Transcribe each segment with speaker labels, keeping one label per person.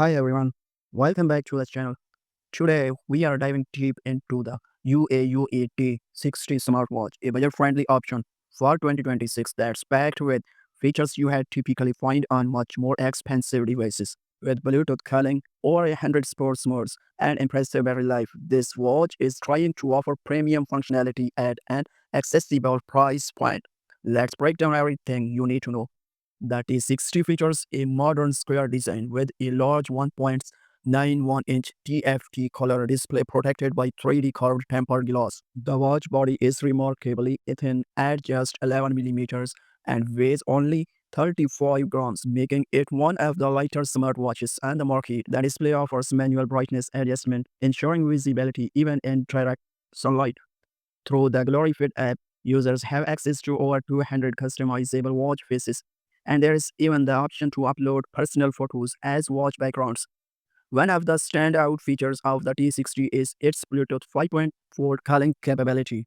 Speaker 1: Hi everyone, welcome back to the channel. Today we are diving deep into the UAUE T60 Smartwatch, a budget-friendly option for 2026 that's packed with features you had typically find on much more expensive devices. With Bluetooth calling, over 100 sports modes, and impressive battery life, this watch is trying to offer premium functionality at an accessible price point. Let's break down everything you need to know. The T60 features a modern square design with a large 1.91-inch TFT color display protected by 3D curved tempered glass. The watch body is remarkably thin at just 11 millimeters and weighs only 35 grams, making it one of the lighter smartwatches on the market. The display offers manual brightness adjustment, ensuring visibility even in direct sunlight. Through the GloryFit app, users have access to over 200 customizable watch faces, and there is even the option to upload personal photos as watch backgrounds. One of the standout features of the T60 is its Bluetooth 5.4 calling capability.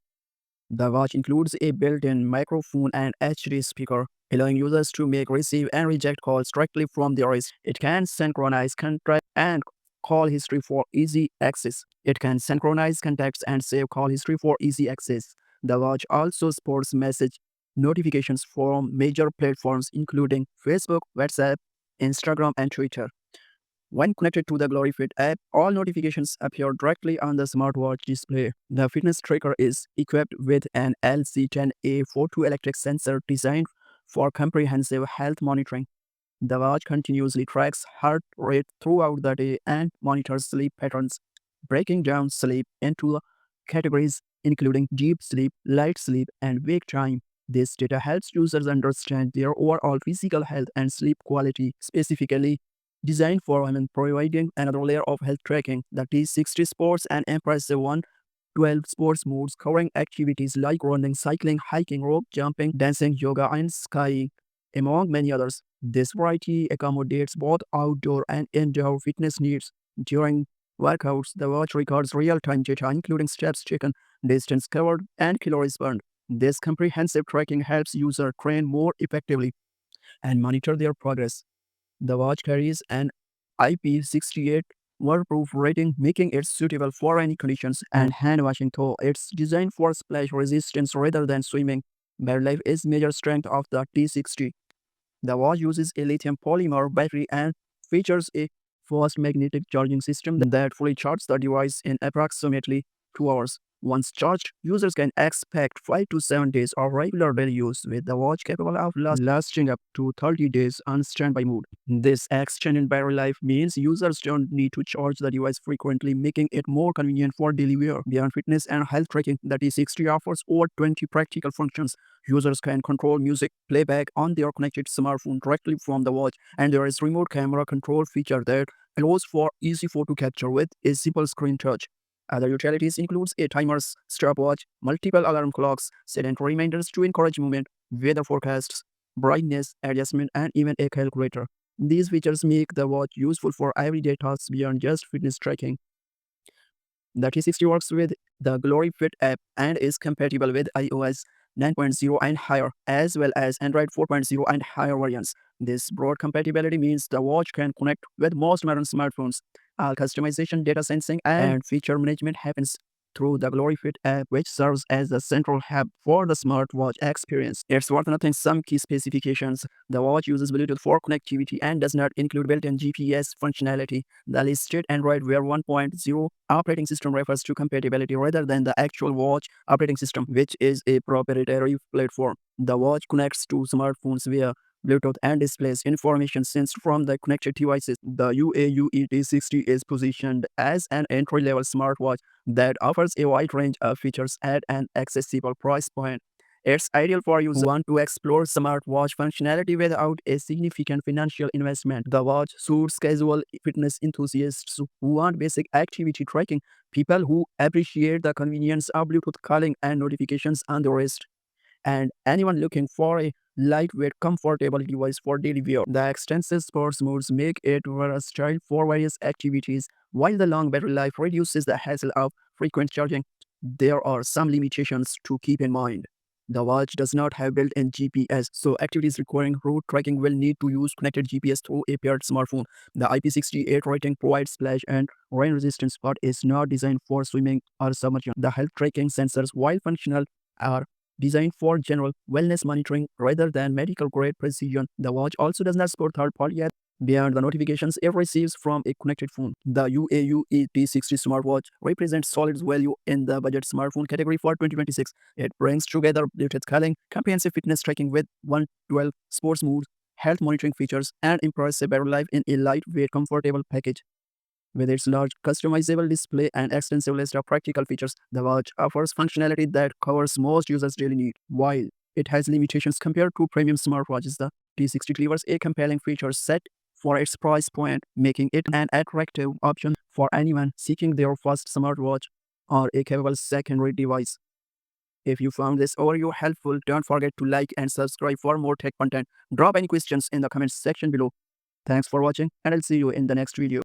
Speaker 1: The watch includes a built-in microphone and HD speaker, allowing users to make, receive, and reject calls directly from their wrist. It can synchronize contact and call history for easy access. It can synchronize contacts and save call history for easy access. The watch also supports message notifications from major platforms including Facebook, WhatsApp, Instagram, and Twitter. When connected to the GloryFit app, all notifications appear directly on the smartwatch display. The fitness tracker is equipped with an LC10A photoelectric sensor designed for comprehensive health monitoring. The watch continuously tracks heart rate throughout the day and monitors sleep patterns, breaking down sleep into categories including deep sleep, light sleep, and wake time. This data helps users understand their overall physical health and sleep quality, specifically designed for women, providing another layer of health tracking. The T60 Sports and impressive 112 sports modes covering activities like running, cycling, hiking, rope jumping, dancing, yoga, and skiing, among many others. This variety accommodates both outdoor and indoor fitness needs. During workouts, the watch records real-time data including steps taken, distance covered, and calories burned. This comprehensive tracking helps users train more effectively and monitor their progress. The watch carries an IP68 waterproof rating, making it suitable for any conditions and hand washing, though it's designed for splash resistance rather than swimming. Battery life is major strength of the T60. The watch uses a lithium polymer battery and features a fast magnetic charging system that fully charges the device in approximately 2 hours. Once charged, users can expect 5 to 7 days of regular daily use, with the watch capable of lasting up to 30 days on standby mode. This extended battery life means users don't need to charge the device frequently, making it more convenient for daily wear. Beyond fitness and health tracking, the T60 offers over 20 practical functions. Users can control music playback on their connected smartphone directly from the watch, and there is remote camera control feature that allows for easy photo capture with a simple screen touch. Other utilities includes a timers, stopwatch, multiple alarm clocks, set and reminders to encourage movement, weather forecasts, brightness adjustment, and even a calculator. These features make the watch useful for everyday tasks beyond just fitness tracking. The T60 works with the GloryFit app and is compatible with iOS 9.0 and higher, as well as Android 4.0 and higher variants. This broad compatibility means the watch can connect with most modern smartphones. All customization, data sensing, and feature management happens through the GloryFit app, which serves as the central hub for the smartwatch experience. It's worth noting some key specifications. The watch uses Bluetooth for connectivity and does not include built-in GPS functionality. The listed Android Wear 1.0 operating system refers to compatibility rather than the actual watch operating system, which is a proprietary platform. The watch connects to smartphones via Bluetooth and displays information sensed from the connected devices. The UAUE T60 is positioned as an entry-level smartwatch that offers a wide range of features at an accessible price point. It's ideal for users who want to explore smartwatch functionality without a significant financial investment. The watch suits casual fitness enthusiasts who want basic activity tracking, people who appreciate the convenience of Bluetooth calling and notifications on the wrist, and anyone looking for a lightweight, comfortable device for daily wear. The extensive sports modes make it versatile for various activities, while the long battery life reduces the hassle of frequent charging. There are some limitations to keep in mind. The watch does not have built-in GPS, so activities requiring route tracking will need to use connected GPS through a paired smartphone. The IP68 rating provides splash and rain resistance but is not designed for swimming or submersion. The health tracking sensors, while functional, are designed for general wellness monitoring rather than medical-grade precision. The watch also does not support third-party apps beyond the notifications it receives from a connected phone. The UAUE T60 Smartwatch represents solid value in the budget smartphone category for 2026. It brings together Bluetooth calling, comprehensive fitness tracking with 112 sports modes, health monitoring features, and impressive battery life in a lightweight, comfortable package. With its large customizable display and extensive list of practical features, the watch offers functionality that covers most users' daily need. While it has limitations compared to premium smartwatches, the T60 delivers a compelling feature set for its price point, making it an attractive option for anyone seeking their first smartwatch or a capable secondary device. If you found this overview helpful, don't forget to like and subscribe for more tech content. Drop any questions in the comments section below. Thanks for watching, and I'll see you in the next video.